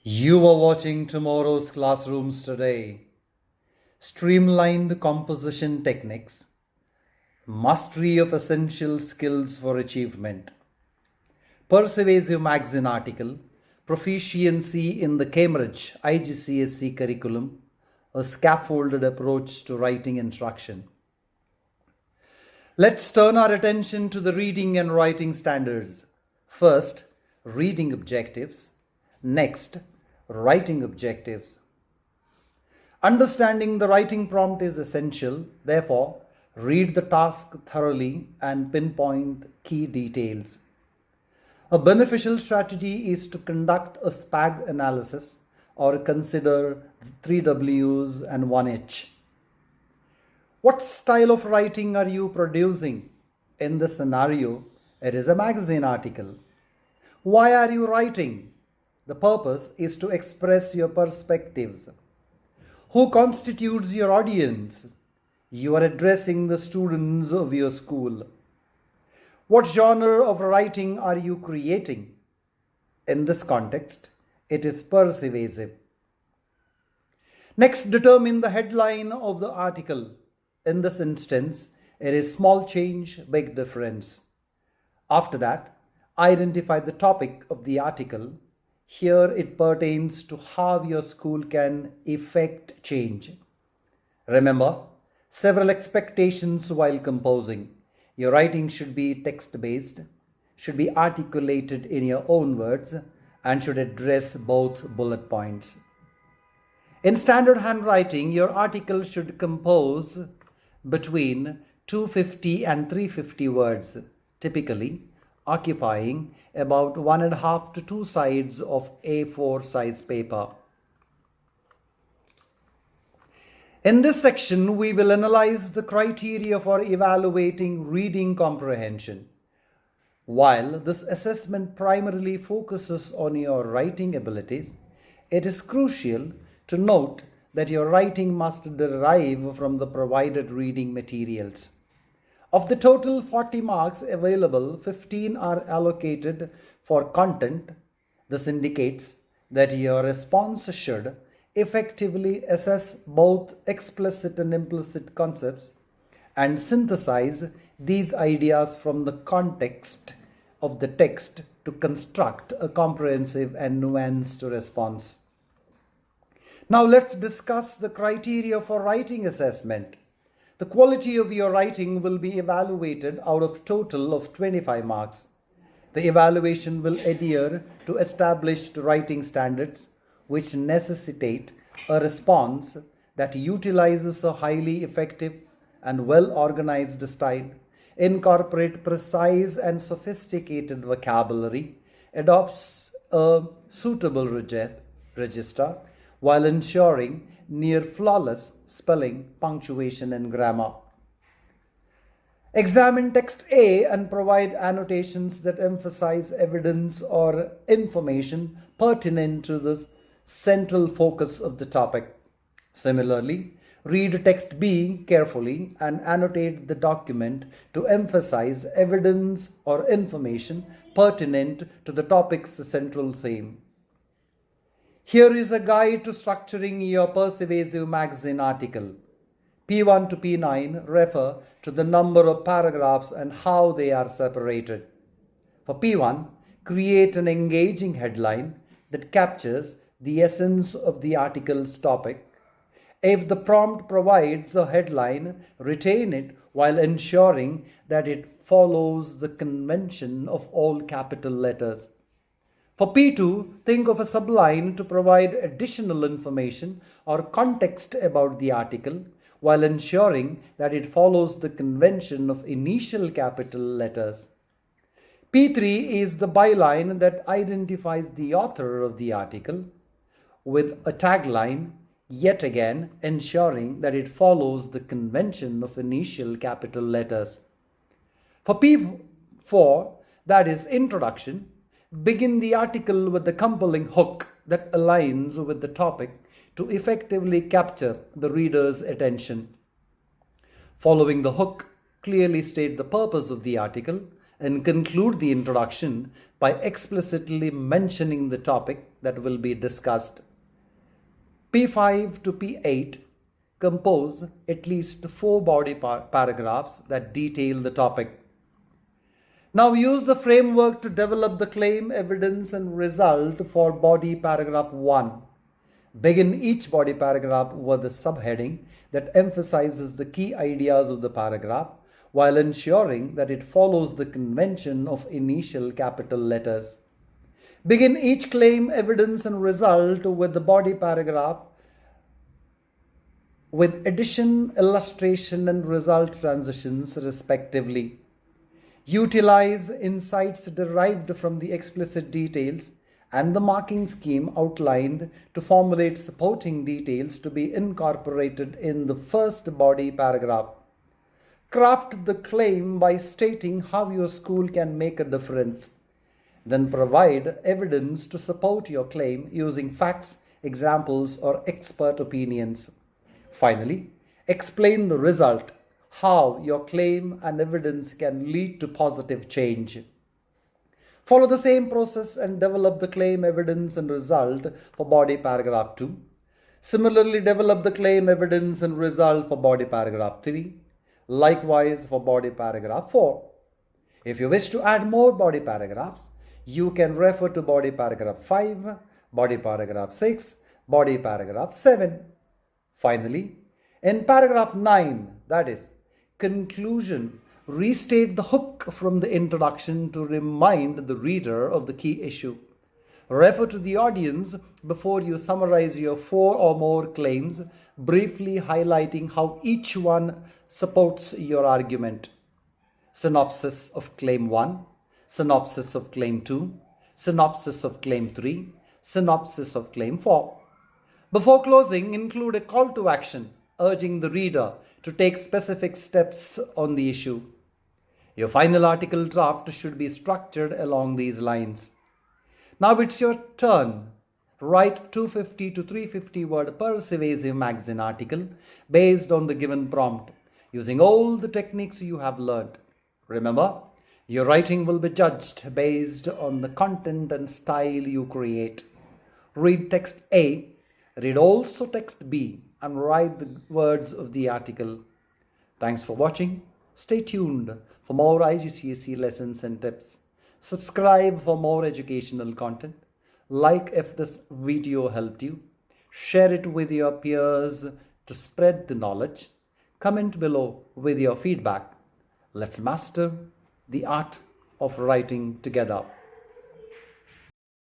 You are watching tomorrow's classrooms today. Streamlined composition techniques, mastery of essential skills for achievement, persuasive magazine article, proficiency in the Cambridge IGCSE curriculum, a scaffolded approach to writing instruction. Let's turn our attention to the reading and writing standards. First, reading objectives. Next, writing objectives. Understanding the writing prompt is essential. Therefore, read the task thoroughly and pinpoint key details. A beneficial strategy is to conduct a SPAG analysis or consider 3 W's and 1 H. What style of writing are you producing? In this scenario, it is a magazine article. Why are you writing? The purpose is to express your perspectives. Who constitutes your audience? You are addressing the students of your school. What genre of writing are you creating? In this context, it is persuasive. Next, determine the headline of the article. In this instance, it is small change, big difference. After that, identify the topic of the article. Here it pertains to how your school can effect change. Remember, several expectations while composing. Your writing should be text-based, should be articulated in your own words, and should address both bullet points. In standard handwriting, your article should compose between 250 and 350 words, typically occupying about 1.5 to 2 sides of A4 size paper. In this section, we will analyze the criteria for evaluating reading comprehension. While this assessment primarily focuses on your writing abilities, it is crucial to note that your writing must derive from the provided reading materials. Of the total 40 marks available, 15 are allocated for content. This indicates that your response should effectively assess both explicit and implicit concepts and synthesize these ideas from the context of the text to construct a comprehensive and nuanced response. Now let's discuss the criteria for writing assessment. The quality of your writing will be evaluated out of a total of 25 marks. The evaluation will adhere to established writing standards which necessitate a response that utilizes a highly effective and well-organized style, incorporates precise and sophisticated vocabulary, adopts a suitable register, while ensuring near flawless spelling, punctuation, and grammar. Examine text A and provide annotations that emphasize evidence or information pertinent to the central focus of the topic. Similarly, read text B carefully and annotate the document to emphasize evidence or information pertinent to the topic's central theme. Here is a guide to structuring your persuasive magazine article. P1 to P9 refer to the number of paragraphs and how they are separated. For P1, create an engaging headline that captures the essence of the article's topic. If the prompt provides a headline, retain it while ensuring that it follows the convention of all capital letters. For P2, think of a subline to provide additional information or context about the article while ensuring that it follows the convention of initial capital letters. P3 is the byline that identifies the author of the article with a tagline, yet again ensuring that it follows the convention of initial capital letters. For P4, that is introduction, begin the article with the compelling hook that aligns with the topic to effectively capture the reader's attention. Following the hook, clearly state the purpose of the article and conclude the introduction by explicitly mentioning the topic that will be discussed. P5 to P8 compose at least 4 body paragraphs that detail the topic. Now use the framework to develop the claim, evidence and result for body paragraph 1. Begin each body paragraph with a subheading that emphasizes the key ideas of the paragraph while ensuring that it follows the convention of initial capital letters. Begin each claim, evidence and result with the body paragraph with addition, illustration and result transitions respectively. Utilize insights derived from the explicit details and the marking scheme outlined to formulate supporting details to be incorporated in the first body paragraph. Craft the claim by stating how your school can make a difference. Then provide evidence to support your claim using facts, examples, or expert opinions. Finally, explain the result, how your claim and evidence can lead to positive change. Follow the same process and develop the claim, evidence and result for body paragraph 2. Similarly, develop the claim, evidence and result for body paragraph 3. Likewise for body paragraph 4. If you wish to add more body paragraphs, you can refer to body paragraph 5, body paragraph 6, body paragraph 7. Finally, in paragraph 9, that is conclusion, restate the hook from the introduction to remind the reader of the key issue. Refer to the audience before you summarize your 4 or more claims, briefly highlighting how each one supports your argument. Synopsis of claim 1, synopsis of claim 2, synopsis of claim 3, synopsis of claim 4. Before closing, include a call to action, urging the reader to take specific steps on the issue. Your final article draft should be structured along these lines. Now it's your turn. Write 250 to 350 word persuasive magazine article based on the given prompt, using all the techniques you have learned. Remember, your writing will be judged based on the content and style you create. Read text A, read also text B, and write the words of the article. Thanks for watching. Stay tuned for more IGCSE lessons and tips. Subscribe for more educational content. Like if this video helped you. Share it with your peers to spread the knowledge. Comment below with your feedback. Let's master the art of writing together.